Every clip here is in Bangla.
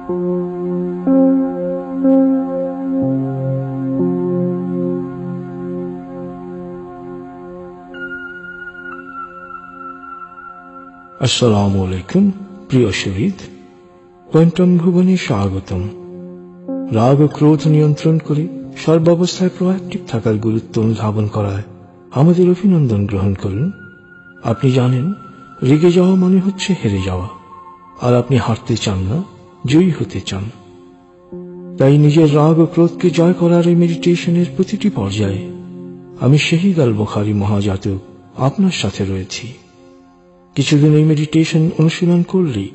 আসসালামু আলাইকুম প্রিয় শহীদ, কোয়ান্টাম ভুবনে স্বাগতম। রাগ ও ক্রোধ নিয়ন্ত্রণ করে সর্বাবস্থায় প্রোঅ্যাক্টিভ থাকার গুরুত্ব অনুধাবন করায় আমাদের অভিনন্দন গ্রহণ করুন। আপনি জানেন, রেগে যাওয়া মানে হচ্ছে হেরে যাওয়া, আর আপনি হারতে চান না, জয়ী হতে চান। তাই নিজের রাগ ও ক্রোধকে জয় করার এই মেডিটেশনের প্রতিটি পর্যায়ে আমি শহীদ আল বুখারী মহাজাতক আপনার সাথে রয়েছি। কিছুদিন এই মেডিটেশন অনুশীলন করলেই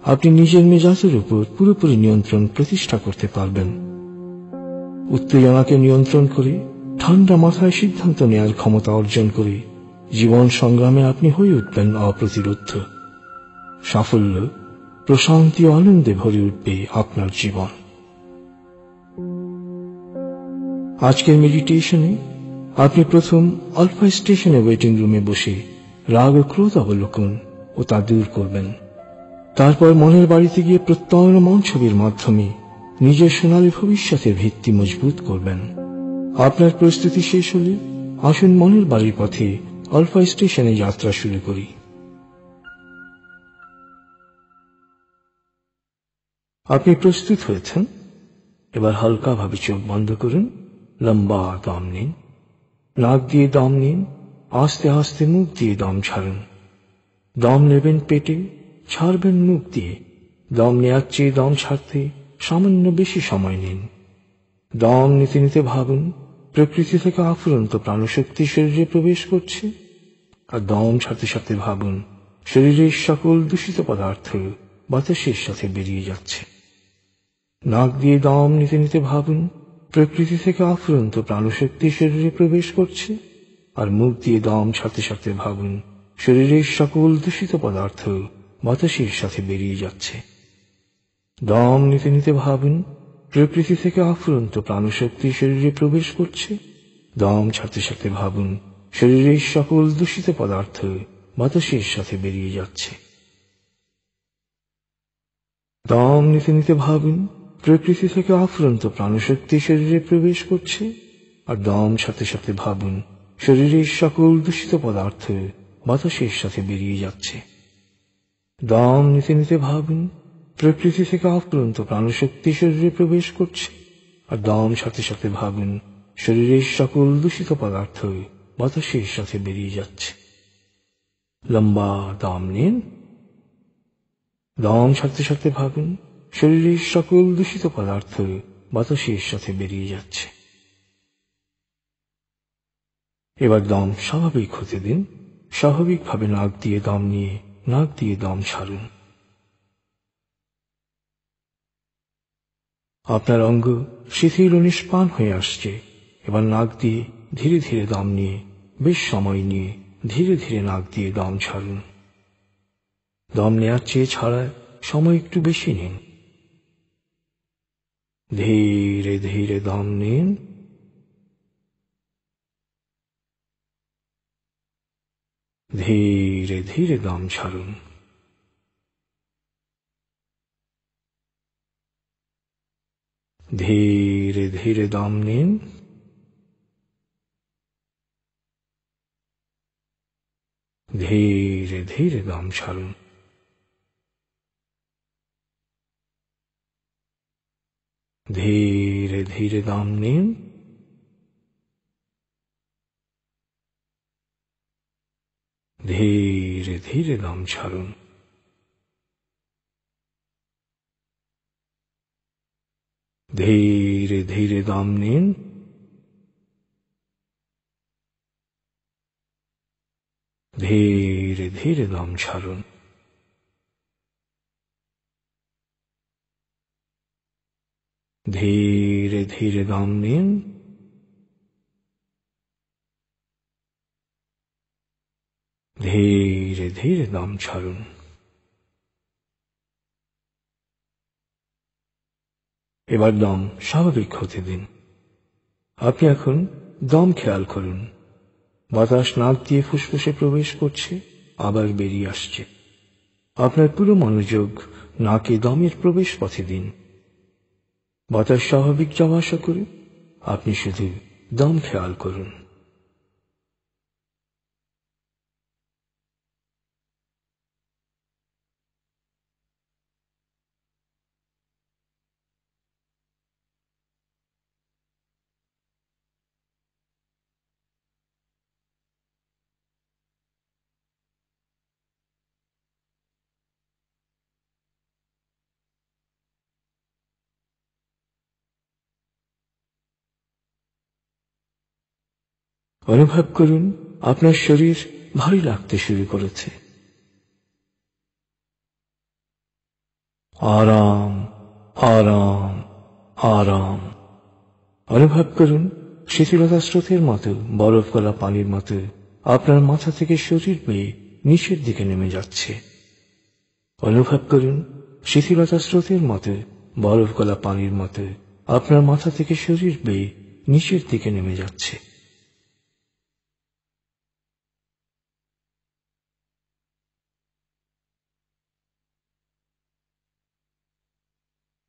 আপনি নিজের মেজাজের উপর পুরোপুরি নিয়ন্ত্রণ প্রতিষ্ঠা করতে পারবেন। উত্তেজনাকে নিয়ন্ত্রণ করে ঠান্ডা মাথায় সিদ্ধান্ত নেয়ার ক্ষমতা অর্জন করে জীবন সংগ্রামে আপনি হয়ে উঠবেন অপ্রতিরোধ্য। সাফল্য, প্রশান্তি ও আনন্দে ভরে উঠবে আপনার জীবন। আজকের মেডিটেশনে আপনি প্রথম আলফা স্টেশনে ওয়েটিং রুমে বসে রাগ ও ক্রোধ অবলোকন ও তা দূর করবেন। তারপর মনের বাড়িতে গিয়ে প্রত্যয়নমান ছবির মাধ্যমে নিজের সোনালী ভবিষ্যতের ভিত্তি মজবুত করবেন। আপনার প্রস্তুতি শেষ হলে আসুন মনের বাড়ির পথে আলফা স্টেশনে যাত্রা শুরু করি। আপনি প্রস্তুত হয়েছেন? এবার হালকাভাবে চোখ বন্ধ করুন, লম্বা দম নিন। নাক দিয়ে দম নিন, আস্তে আস্তে মুখ দিয়ে দম ছাড়ুন। দম নেবেন পেটে, ছাড়বেন মুখ দিয়ে। দম নেওয়ার চেয়ে দম ছাড়তে সামান্য বেশি সময় নিন। দম নিতে নিতে ভাবুন, প্রকৃতি থেকে আফুরন্ত প্রাণশক্তি শরীরে প্রবেশ করছে, আর দম ছাড়তে ছাড়তে ভাবুন, শরীরের সকল দূষিত পদার্থ বাতাসের সাথে বেরিয়ে যাচ্ছে। নাক দিয়ে দম নিতে নিতে ভাবুন, প্রকৃতি থেকে আফুরন্ত প্রাণশক্তি শরীরে প্রবেশ করছে, আর মুখ দিয়ে দম ছাড়তে ছাড়তে ভাবুন, শরীরের সকল দূষিত পদার্থ বাতাসের সাথে বেরিয়ে যাচ্ছে। দম নিতে নিতে ভাবুন, প্রকৃতি থেকে আফুরন্ত প্রাণশক্তি শরীরে প্রবেশ করছে। দম ছাড়তে ছাড়তে ভাবুন, শরীরের সকল দূষিত পদার্থ বাতাসের সাথে বেরিয়ে যাচ্ছে। দম নিতে নিতে ভাবুন, প্রকৃতি থেকে আফুরন্ত প্রাণশক্তি শরীরে প্রবেশ করছে, আর দম ছাড়তে ছাড়তে ভাবুন, শরীরের সকল দূষিত পদার্থ বাতাসের সাথে বেরিয়ে যাচ্ছে। দম নিতে নিতে ভাবুন, প্রকৃতি থেকে আফুরন্ত প্রাণশক্তি শরীরে প্রবেশ করছে, আর দম ছাড়তে ছাড়তে ভাবুন, শরীরের সকল দূষিত পদার্থ বাতাসের সাথে বেরিয়ে যাচ্ছে। লম্বা দম নিন। দম ছাড়তে ছাড়তে ভাবুন, শরীরের সকল দূষিত পদার্থ বাতাসের সাথে বেরিয়ে যাচ্ছে। এবার দম স্বাভাবিক হতে দিন। স্বাভাবিকভাবে নাক দিয়ে দম নিয়ে নাক দিয়ে দম ছাড়ুন। আপনার অঙ্গ শিথিল ও নিষ্প্রাণ হয়ে আসছে। এবার নাক দিয়ে ধীরে ধীরে দম নিয়ে বেশ সময় নিয়ে ধীরে ধীরে নাক দিয়ে দম ছাড়ুন। দম নেওয়ার চেয়ে ছাড়ায় সময় একটু বেশি নিন। ধীরে ধীরে দম নিন। ধীরে ধীরে দম ছাড়ুন। ধীরে ধীরে দম নিন। ধীরে ধীরে দম ছাড়ুন। ধীরে ধীরে দম নিন। ধীরে ধীরে দম ছাড়ুন। ধীরে ধীরে দম নিন। ধীরে ধীরে দম ছাড়ুন। ধীরে ধীরে দম নিন। ধীরে ধীরে দম ছাড়ুন। এবার দম স্বাভাবিক হতে দিন। আপনি এখন দম খেয়াল করুন। বাতাস নাক দিয়ে ফুসফুসে প্রবেশ করছে, আবার বেরিয়ে আসছে। আপনার পুরো মনোযোগ নাকে দমের প্রবেশ পথে দিন। বাতাস স্বাভাবিক যাওয়া আসা করে আপনি শুধু দম খেয়াল করুন। অনুভব করুন আপনার শরীর ভারী লাগতে শুরু করেছে। আরাম, আরাম, আরাম। অনুভব করুন শিথিলতা স্রোতের মতো, বরফ গলা পানির মতো আপনার মাথা থেকে শরীর বেয়ে নিচের দিকে নেমে যাচ্ছে। অনুভব করুন শিথিলতা স্রোতের মতো, বরফ গলা পানির মতো আপনার মাথা থেকে শরীর বেয়ে নিচের দিকে নেমে যাচ্ছে।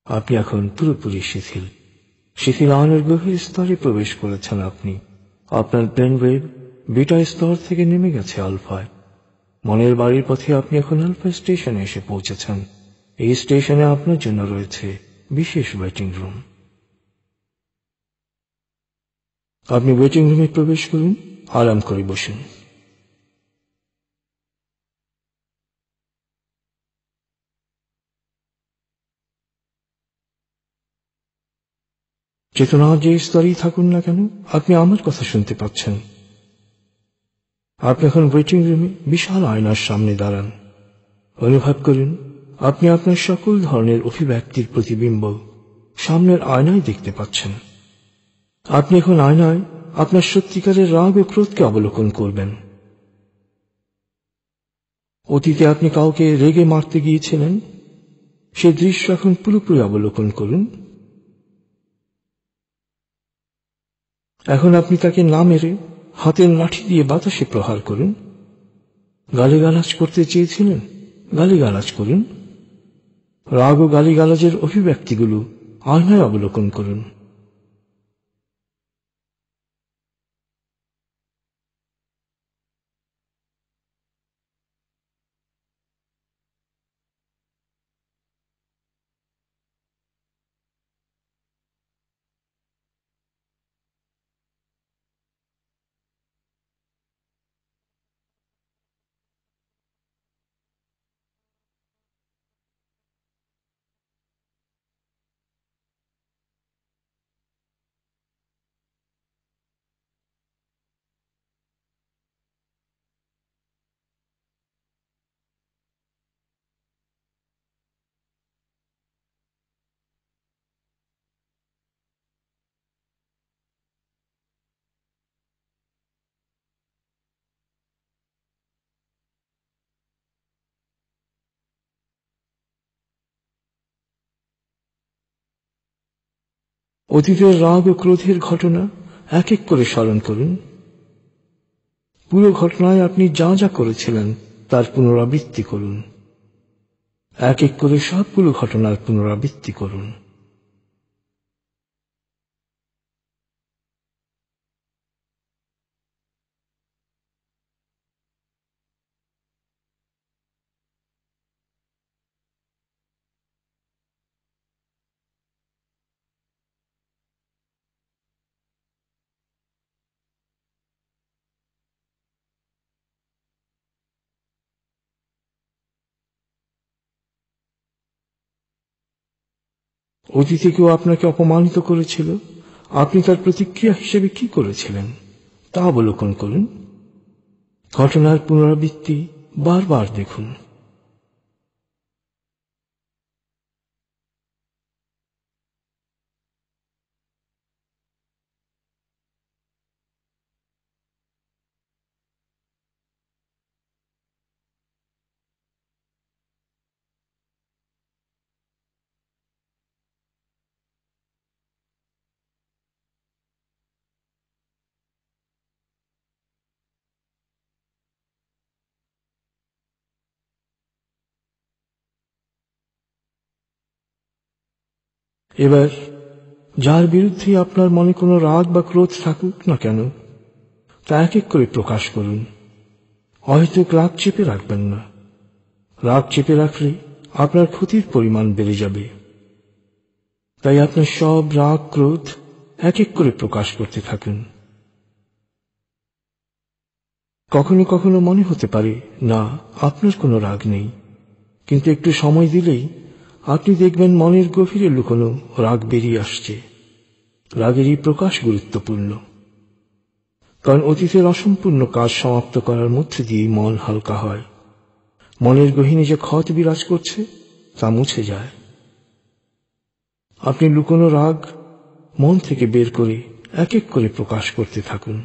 আপনি এখন পুরোপুরি শিথিল। শিথিল আয়নের গভীর স্তরে প্রবেশ করেছেন আপনি। আপনার ব্রেন ওয়েভ বিটা স্তর থেকে নেমে গেছে আলফায়। মনের বাড়ির পথে আপনি এখন আলফা স্টেশনে এসে পৌঁছেছেন। এই স্টেশনে আপনার জন্য রয়েছে বিশেষ ওয়েটিং রুম। আপনি ওয়েটিং রুমে প্রবেশ করুন, আরাম করে বসুন। চেতনা যে স্তরেই থাকুন না কেন, আপনি আমার কথা শুনতে পাচ্ছেন। আপনি এখন ওয়েটিং রুমে বিশাল আয়নার সামনে দাঁড়ান। অনুভব করুন আপনি আপনার সকল ধরনের অভিব্যক্তির প্রতিবিম্ব সামনের আয়নায় দেখতে পাচ্ছেন। আপনি এখন আয়নায় আপনার সত্যিকারের রাগ ও ক্রোধকে অবলোকন করবেন। অতীতে আপনি কাউকে রেগে মারতে গিয়েছিলেন, সে দৃশ্য এখন পুরোপুরি অবলোকন করুন। এখন আপনি তাকে না মেরে হাতের লাঠি দিয়ে বাতাসে প্রহার করুন। গালিগালাজ করতে চেয়েছিলেন, গালিগালাজ করুন। রাগ ও গালিগালাজের অভিব্যক্তিগুলো আয়নায় অবলোকন করুন। অতীতের রাগ ও ক্রোধের ঘটনা এক এক করে স্মরণ করুন। পুরো ঘটনায় আপনি যা যা করেছিলেন তার পুনরাবৃত্তি করুন। এক এক করে সবগুলো ঘটনার পুনরাবৃত্তি করুন। অতীতে কেউ আপনাকে অপমানিত করেছিল, আপনি তার প্রতিক্রিয়া হিসেবে কি করেছিলেন তা অবলোকন করুন। ঘটনার পুনরাবৃত্তি বারবার দেখুন। এবার যার বিরুদ্ধে আপনার মনে কোনো রাগ বা ক্রোধ থাকুক না কেন, তা এক এক করে প্রকাশ করুন। হয়তো রাগ চেপে রাখবেন না। রাগ চেপে রাখলে আপনার ক্ষতির পরিমাণ বেড়ে যাবে। তাই আপনার সব রাগ ক্রোধ এক এক করে প্রকাশ করতে থাকুন। কখনো কখনো মনে হতে পারে না, আপনার কোনো রাগ নেই, কিন্তু একটু সময় দিলেই আপনি দেখবেন মনের গভীরে লুকোনো রাগ বেরিয়ে আসছে। রাগেরই প্রকাশ গুরুত্বপূর্ণ, কারণ অতীতের অসম্পূর্ণ কাজ সমাপ্ত করার মধ্যে দিয়েই মন হালকা হয়। মনের গহীনে যে ক্ষত বিরাজ করছে তা মুছে যায়। আপনি লুকোনো রাগ মন থেকে বের করে এক এক করে প্রকাশ করতে থাকুন।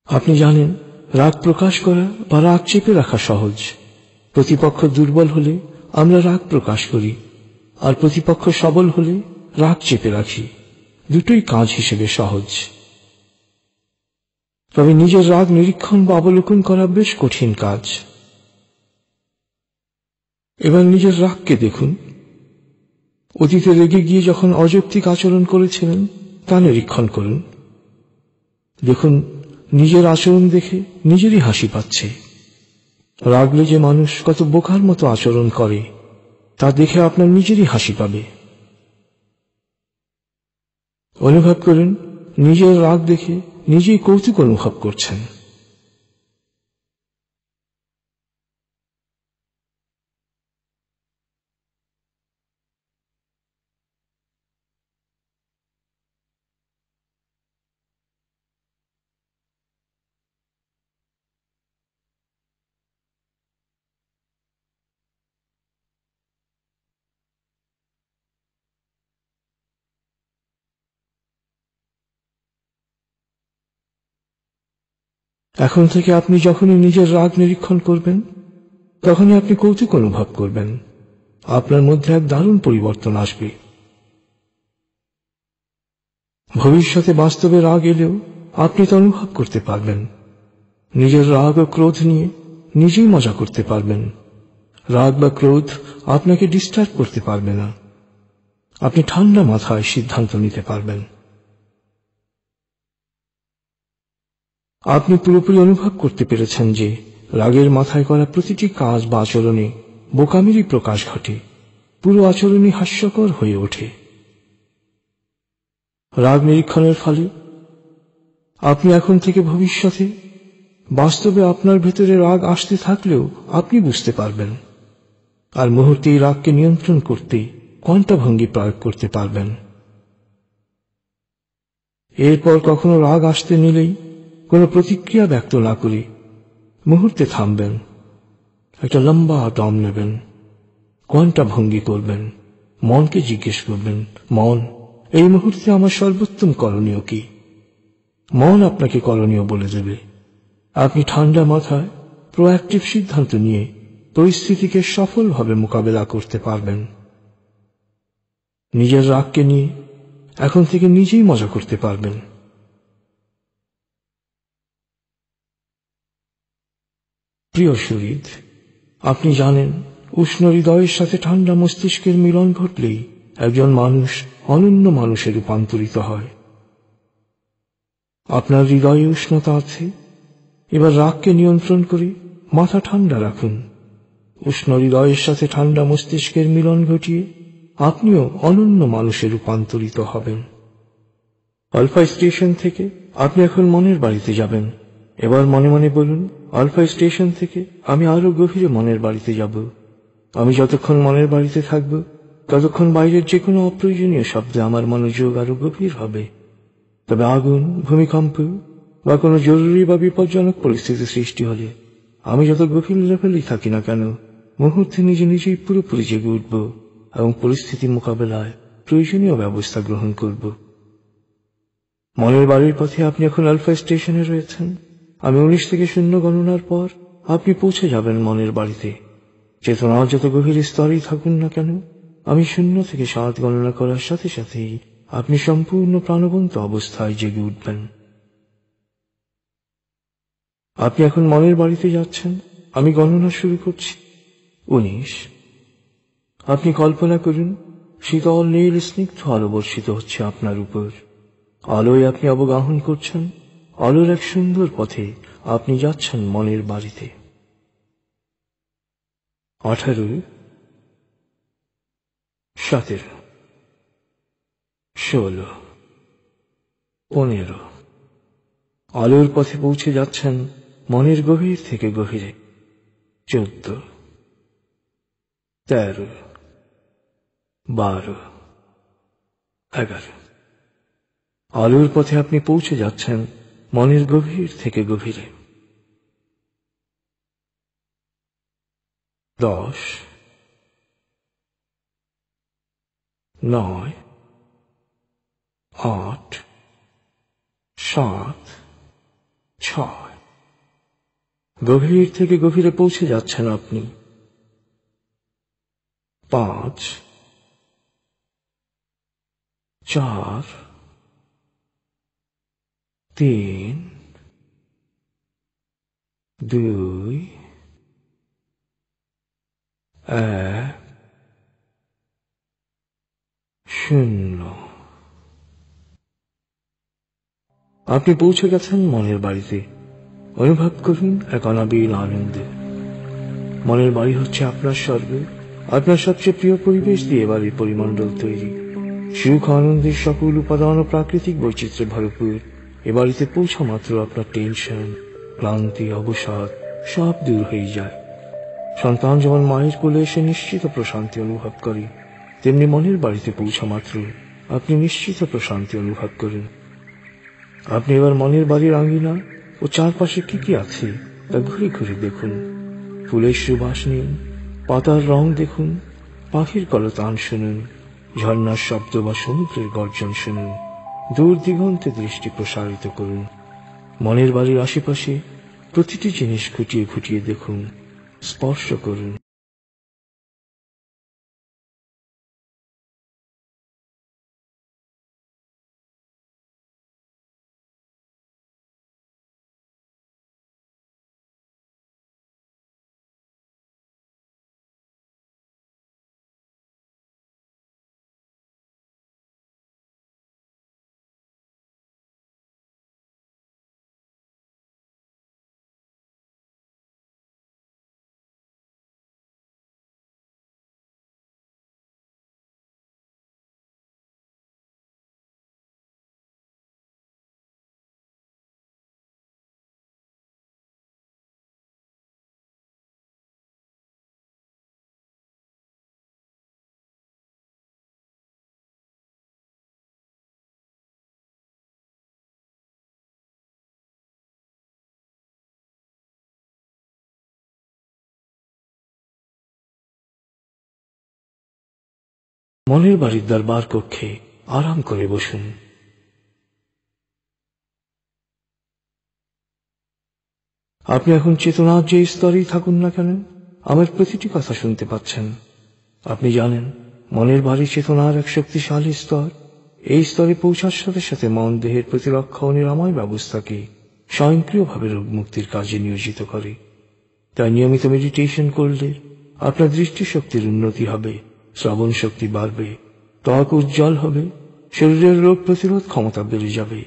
আপনি জানেন, রাগ প্রকাশ করা বা রাগ চেপে রাখা সহজ। প্রতিপক্ষ দুর্বল হলে আমরা রাগ প্রকাশ করি, আর প্রতিপক্ষ সবল হলে রাগ চেপে রাখি। দুটোই কাজ হিসেবে সহজ। তবে নিজের রাগ নিরীক্ষণ বা অবলোকন করা বেশ কঠিন কাজ। এবার নিজের রাগকে দেখুন। অতীতে রেগে গিয়ে যখন অযৌক্তিক আচরণ করেছিলেন তা নিরীক্ষণ করুন। দেখুন, নিজের আচরণ দেখে নিজেরই হাসি পাচ্ছে। রাগলে যে মানুষ কত বোকার মতো আচরণ করে তা দেখে আপনার নিজেরই হাসি পাবে। অনুভব করুন, নিজের রাগ দেখে নিজেই কৌতুক অনুভব করছেন। এখন থেকে আপনি যখনই নিজের রাগ নিরীক্ষণ করবেন, তখনই আপনি কৌতুক অনুভব করবেন। আপনার মধ্যে এক দারুণ পরিবর্তন আসবে। ভবিষ্যতে বাস্তবে রাগ এলেও আপনি তা অনুভব করতে পারবেন। নিজের রাগ ও ক্রোধ নিয়ে নিজেই মজা করতে পারবেন। রাগ বা ক্রোধ আপনাকে ডিস্টার্ব করতে পারবে না। আপনি ঠান্ডা মাথায় সিদ্ধান্ত নিতে পারবেন। আপনি পুরোপুরি অনুভব করতে পেরেছেন যে রাগের মাথায় করা প্রতিটি কাজ বা আচরণে বোকামিরই প্রকাশ ঘটে। পুরো আচরণই হাস্যকর হয়ে ওঠে। রাগ নিরীক্ষণের ফলে আপনি এখন থেকে ভবিষ্যতে বাস্তবে আপনার ভেতরে রাগ আসতে থাকলেও আপনি বুঝতে পারবেন, আর মুহূর্তে এই রাগকে নিয়ন্ত্রণ করতে কোয়ান্টা ভঙ্গি প্রয়োগ করতে পারবেন। এরপর কখনো রাগ আসতে নিলেই কোনো প্রতিক্রিয়া ব্যক্ত না করে মুহূর্তে থামবেন, একটা লম্বা দম নেবেন, কোয়ান্টা ভঙ্গি করবেন, মনকে জিজ্ঞেস করবেন, মন, এই মুহূর্তে আমার সর্বোত্তম করণীয় কি? মন আপনাকে করণীয় বলে দেবে। আপনি ঠান্ডা মাথায় প্রোঅ্যাক্টিভ সিদ্ধান্ত নিয়ে পরিস্থিতিকে সফলভাবে মোকাবেলা করতে পারবেন। নিজের রাগকে নিয়ে এখন থেকে নিজেই মজা করতে পারবেন। প্রিয় সুহৃদ, আপনি জানেন উষ্ণ হৃদয়ের সাথে ঠান্ডা মস্তিষ্কের মিলন ঘটলেই একজন মানুষ অনন্য মানুষে রূপান্তরিত হয়। আপনার হৃদয়ে উষ্ণতা আছে, এবার রাগকে নিয়ন্ত্রণ করে মাথা ঠান্ডা রাখুন। উষ্ণ হৃদয়ের সাথে ঠান্ডা মস্তিষ্কের মিলন ঘটিয়ে আপনিও অনন্য মানুষে রূপান্তরিত হবেন। আলফা স্টেশন থেকে আপনি এখন মনের বাড়িতে যাবেন। এবার মনে মনে বলুন, আলফা স্টেশন থেকে আমি আরো গভীরে মনের বাড়িতে যাব। আমি যতক্ষণ মনের বাড়িতে থাকব, ততক্ষণ বাইরের যে কোনো অপ্রয়োজনীয় শব্দে আমার মনোযোগ আরো গভীর হবে। তবে আগুন, ভূমিকম্প বা কোনো জরুরি বা বিপজ্জনক পরিস্থিতি সৃষ্টি হলে আমি যত গভীর লেভেলেই থাকি না কেন, মুহূর্তে নিজে নিজেই পুরোপুরি জেগে উঠব এবং পরিস্থিতি মোকাবেলায় প্রয়োজনীয় ব্যবস্থা গ্রহণ করব। মনের বাড়ির পথে আপনি এখন আলফা স্টেশনে রয়েছেন। আমি 19 থেকে 0 গণনার পর আপনি পৌঁছে যাবেন মনের বাড়িতে। চেতনা যত গভীর স্তরেই থাকুন না কেন, আমি 0 থেকে 7 গণনা করার সাথে সাথেই আপনি সম্পূর্ণ প্রাণবন্ত অবস্থায় জেগে উঠবেন। আপনি এখন মনের বাড়িতে যাচ্ছেন। আমি গণনা শুরু করছি। 19। আপনি কল্পনা করুন, শীতল নীল স্নিগ্ধ আলো বর্ষিত হচ্ছে আপনার উপর। আলোয় আপনি অবগাহন করছেন। আলোর এক সুন্দর পথে আপনি যাচ্ছেন মনের বাড়িতে। 18, 17, 16, 15। আলোর পথে পৌঁছে যাচ্ছেন মনের গভীর থেকে গভীরে। 14, 13, 12, 11। আলোর পথে আপনি পৌঁছে যাচ্ছেন মনের গভীর থেকে গভীরে। 10, 9, 8, 7, 6। গভীর থেকে গভীরে পৌঁছে যাচ্ছেন আপনি। 5, 4, 3, 2, 1, 0। আপনি পৌঁছে গেছেন মনের বাড়িতে। অনুভব করুন এক অনাবিল আনন্দ। মনের বাড়ি হচ্ছে আপনার স্বর্গ। আপনার সবচেয়ে প্রিয় পরিবেশ দিয়ে বাড়ির পরিমণ্ডল তৈরি। সুখ আনন্দের সকল উপাদান ও প্রাকৃতিক বৈচিত্র্যে ভরপুর। এ বাড়িতে পৌঁছা মাত্র আপনার টেনশন, ক্লান্তি, অবসাদ সব দূর হয়ে যায়। সন্তান যেমন মায়ের কোলে এসে নিশ্চিত প্রশান্তি অনুভব করে, তেমনি মনের বাড়িতে পৌঁছা মাত্র আপনি নিশ্চিত প্রশান্তি অনুভব করেন। আপনি এবার মনের বাড়ির আঙ্গিনা ও চারপাশে কি কি আছে তা ঘুরে ঘুরে দেখুন। ফুলের সুবাস নিন, পাতার রং দেখুন, পাখির কলতান শুনুন, ঝর্ণার শব্দ বা সমুদ্রের গর্জন শুনুন। দূর দিগন্তে দৃষ্টি প্রসারিত করুন। মনের বাড়ির আশেপাশে প্রতিটি জিনিস খুঁটিয়ে খুঁটিয়ে দেখুন, স্পর্শ করুন। মনের বাড়ির দরবার কক্ষে আরাম করে বসুন। আপনি এখন চেতনার যে স্তরেই থাকুন না কেন, আমার প্রতিটি কথা শুনতে পাচ্ছেন। আপনি জানেন মনের বাড়ি চেতনার এক শক্তিশালী স্তর। এই স্তরে পৌঁছার সাথে সাথে মন দেহের প্রতিরক্ষা ও নিরাময় ব্যবস্থাকে স্বয়ংক্রিয়ভাবে রোগমুক্তির কাজে নিয়োজিত করে। তাই নিয়মিত মেডিটেশন করলে আপনার দৃষ্টিশক্তির উন্নতি হবে, শ্রবণ শক্তি বাড়বে, ত্বক উজ্জ্বল হবে, শরীরের রোগ প্রতিরোধ ক্ষমতা বেড়ে যাবে।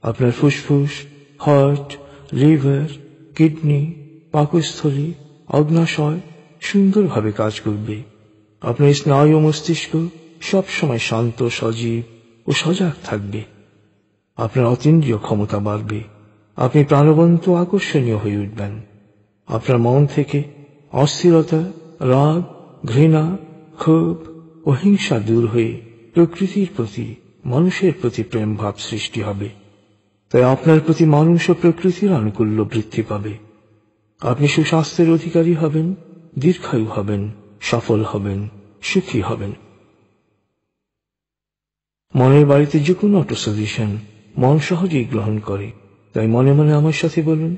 আপনার ফুসফুস, হার্ট, লিভার, কিডনি, পাকস্থলী, অগ্নাশয় সুন্দরভাবে কাজ করবে। আপনার স্নায়ু ও মস্তিষ্ক সবসময় শান্ত, সজীব ও সজাগ থাকবে। আপনার অতীন্দ্রিয় ক্ষমতা বাড়বে, আপনি প্রাণবন্ত ও আকর্ষণীয় হয়ে উঠবেন। আপনার মন থেকে অস্থিরতা, রাগ, ঘৃণা, ক্ষোভ ও হিংসা দূর হয়ে প্রকৃতির প্রতি, মানুষের প্রতি প্রেম ভাব সৃষ্টি হবে। তাই আপনার প্রতি মানুষ ও প্রকৃতির আনুকূল্য বৃদ্ধি পাবে। আপনি সুস্বাস্থ্যের অধিকারী হবেন, দীর্ঘায়ু হবেন, সফল হবেন, সুখী হবেন। মনের বাড়িতে যে কোনো অটো সাজেশন মন সহজেই গ্রহণ করে। তাই মনে মনে আমার সাথে বলুন,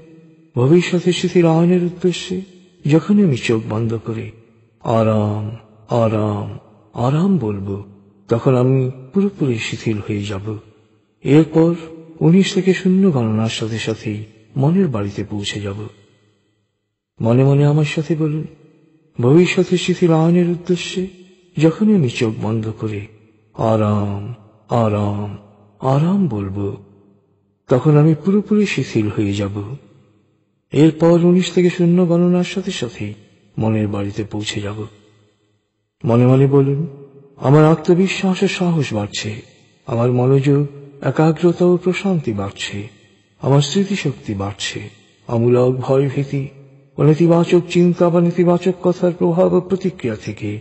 ভবিষ্যতে শিথিল আয়নের উদ্দেশ্যে যখনই আমি চোখ বন্ধ করে আরাম, আরাম, আরাম বলবো, তখন আমি পুরোপুরি শিথিল হয়ে যাব। এরপর 19 থেকে 0 গণনার সাথে সাথেই মনের বাড়িতে পৌঁছে যাব। মনে মনে আমার সাথে বলুন, ভবিষ্যতে শিথিল আয়নের উদ্দেশ্যে যখনই আমি চোখ বন্ধ করে আরাম, আরাম, আরাম বলবো, তখন আমি পুরোপুরি শিথিল হয়ে যাব। এরপর 19 থেকে 0 গণনার সাথে সাথে মনের বাড়িতে পৌঁছে যাব। মনে মনে বলুন, আমার আত্মবিশ্বাস ও সাহস বাড়ছে, আমার মনোযোগ, একাগ্রতা ও প্রশান্তি বাড়ছে, আমার স্মৃতিশক্তি বাড়ছে, অমূলক ভয় ভীতি ও নেতিবাচক চিন্তা বা নেতিবাচক কথার প্রভাব ও প্রতিক্রিয়া থেকে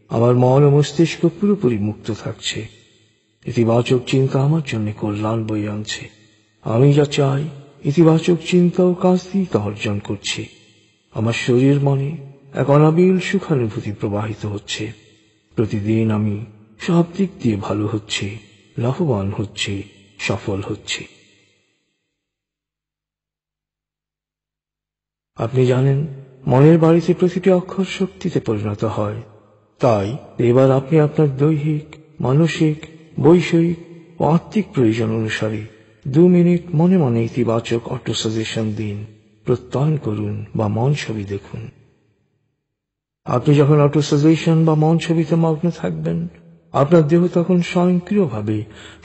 আমার মন ও মস্তিষ্ক পুরোপুরি মুক্ত থাকছে। ইতিবাচক চিন্তা আমার জন্য কল্যাণ বয়ে আনছে। আমি যা চাই ইতিবাচক চিন্তা ও কাজ দিয়ে তা অর্জন করছি। আমার শরীর মনে এক অনাবিল সুখানুভূতি প্রবাহিত হচ্ছে। প্রতিদিন আমি সব দিক দিয়ে ভালো হচ্ছি, লাভবান হচ্ছি, সফল হচ্ছি। আপনি জানেন, মনের বাড়িতে প্রতিটি অক্ষর শক্তিতে পরিণত হয়। তাই এবার আপনি আপনার দৈহিক, মানসিক, বৈষয়িক ও আত্মিক প্রয়োজন অনুসারে 2 মিনিট মনে মনে ইতিবাচক অটো সাজেশন দিন, প্রত্যয়ন করুন বা মন ছবি দেখুন। আপনি যখন অটো সাজেশন বা মন ছবিতে মগ্ন থাকবেন, আপনার দেহ তখন স্বয়ংক্রিয়ভাবে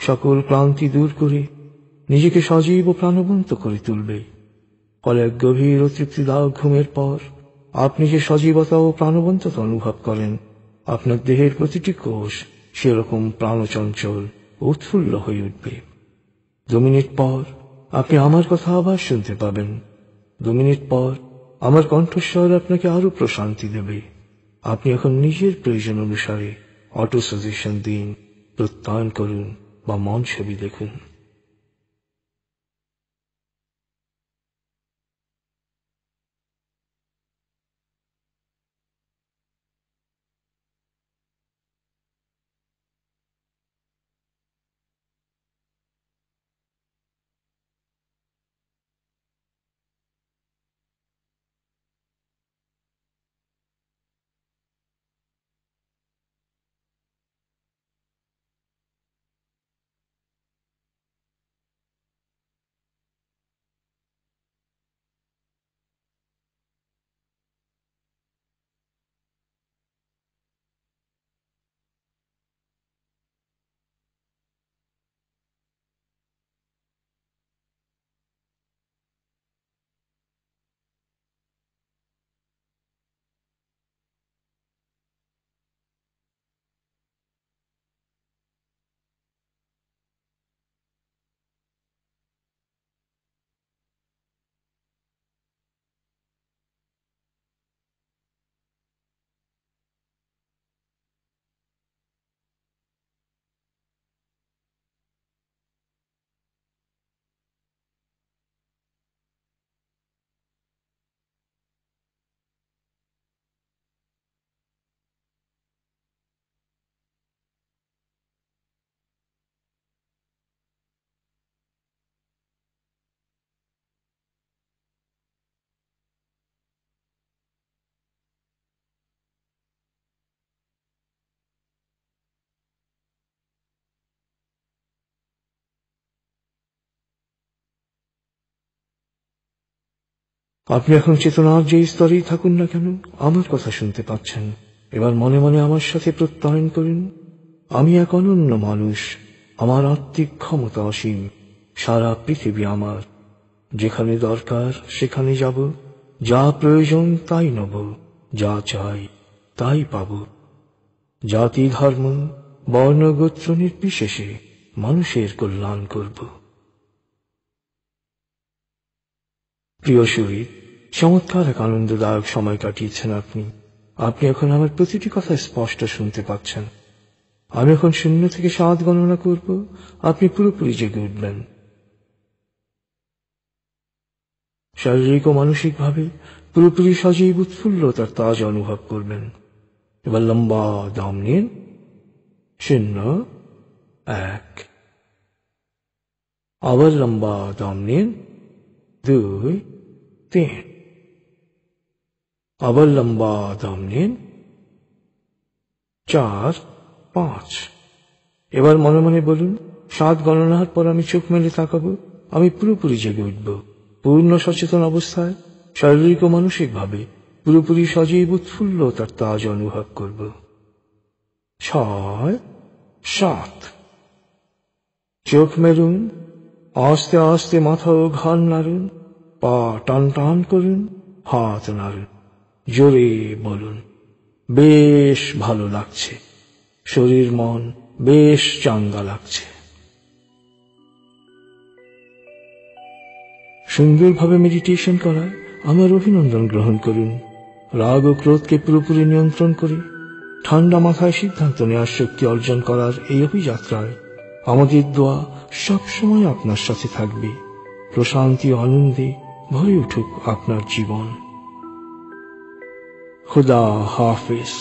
সকল ক্লান্তি দূর করে নিজেকে সজীব ও প্রাণবন্ত করে তুলবে। ফলে এক গভীর ও তৃপ্তিদায়ক ঘুমের পর আপনি যে সজীবতা ও প্রাণবন্ততা অনুভব করেন, আপনার দেহের প্রতিটি কোষ সেরকম প্রাণচঞ্চল উৎফুল্ল হয়ে উঠবে। 2 মিনিট পর আপনি আমার কথা আবার শুনতে পাবেন। 2 মিনিট পর আমার কণ্ঠস্বর আপনাকে আরো প্রশান্তি দেবে। আপনি এখন নিজের প্রয়োজন অনুসারে অটো সাজেশন দিন, প্রত্যয়ন করুন বা মন ছবি দেখুন। আপনি এখন চেতনার যে স্তরেই থাকুন না কেন, আমার কথা শুনতে পাচ্ছেন। এবার মনে মনে আমার সাথে প্রত্যয়ন করুন, আমি এক অনন্য মানুষ, আমার আত্মিক ক্ষমতা অসীম, সারা পৃথিবী আমার, যেখানে দরকার সেখানে যাব, যা প্রয়োজন তাই নেব, যা চাই তাই পাব। জাতি ধর্ম বর্ণ গোত্র নির্বিশেষে মানুষের কল্যাণ করব। প্রিয় শহীদ, চমৎকার এক আনন্দদায়ক সময় কাটিয়েছেন আপনি। আপনি এখন আমার প্রতিটি কথা স্পষ্ট শুনতে পাচ্ছেন। আমি এখন 0 থেকে 7 গণনা করব, আপনি পুরোপুরি জেগে উঠবেন। শারীরিক ও মানসিকভাবে পুরোপুরি সজীব উৎফুল্লতার তাজ অনুভব করবেন। এবার লম্বা দম নিন। 0, 1। আবার লম্বা দম নিন। 2, 3। আবার লম্বা দম নিন। 4, 5। এবার মনে মনে বলুন, 7 গণনার পর আমি চোখ মেলে তাকাবো, আমি পুরোপুরি জেগে উঠব, পূর্ণ সচেতন অবস্থায় শারীরিক ও মানসিকভাবে পুরোপুরি সজীব উৎফুল্লতার তাজ অনুভব করব। 6, 7। চোখ মেলুন, আস্তে আস্তে মাথা ও ঘাড় নাড়ুন, পা টান টান করুন, হাত নাড়ুন, জোরে বলুন, বেশ ভালো লাগছে, শরীর মন বেশ চাঙ্গা লাগছে। সুন্দরভাবে মেডিটেশন করায় আমার অভিনন্দন গ্রহণ করুন। রাগ ও ক্রোধকে পুরোপুরি নিয়ন্ত্রণ করে ঠান্ডা মাথায় সিদ্ধান্ত নেওয়ার শক্তি অর্জন করার এই অভিযাত্রায় আমাদের দোয়া সবসময় আপনার সাথে থাকবে। প্রশান্তি ও আনন্দে ভরে উঠুক আপনার জীবন। খুদা হাফেজ।